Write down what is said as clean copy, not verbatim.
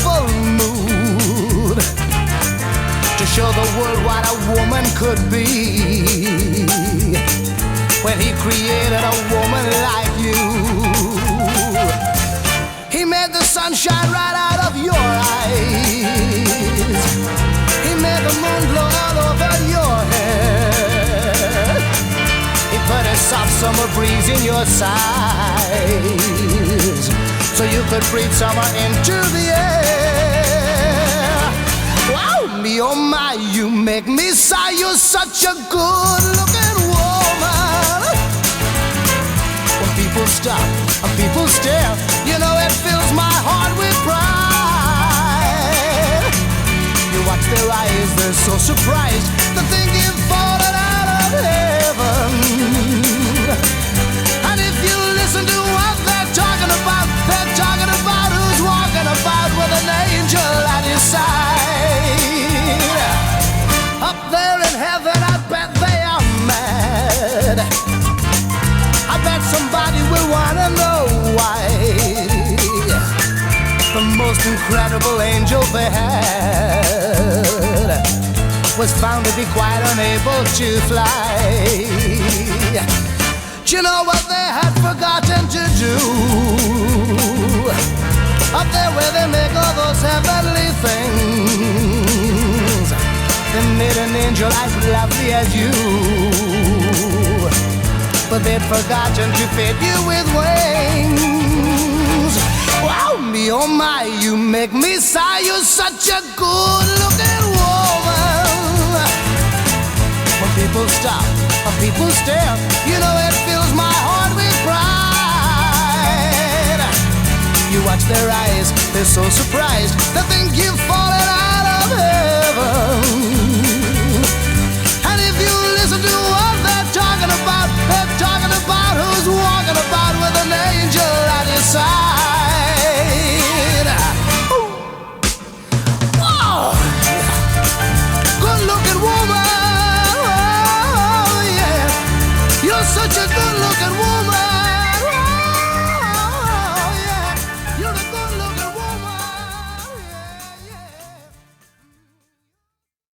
full mood to show the world what a woman could be. When he created a woman like you, he made the sun shine right out of your eyes. He made the moon glow all over your head. He put a soft summer breeze in your sides, so you could breathe summer into the air. Wow, me oh my, you make me sigh. You're such a good-looking woman. When people stop and people stare, you know it fills my heart with pride. You watch their eyes, they're so surprised to think you've fallen out of heaven. And if you listen to what they're talking about who's walking about with an angel at his side. Up there in heaven, I bet they are mad. I bet somebody will wanna know why the most incredible angel they had was found to be quite unable to fly. Do you know what they had forgotten to do? Up there where they make all those heavenly things, they made an angel as lovely as you, but they'd forgotten to fit you with wings. Wow, me oh my, you make me sigh. You're such a good-looking woman. When people stop, when people stare, you know it fills my heart with pride. You watch their eyes, they're so surprised. They think you've fallen out of heaven. And if you listen to what they're talking about who's walking about with an angel at his side. Whoa! Good-looking woman, oh, yeah. You're such a good-looking woman.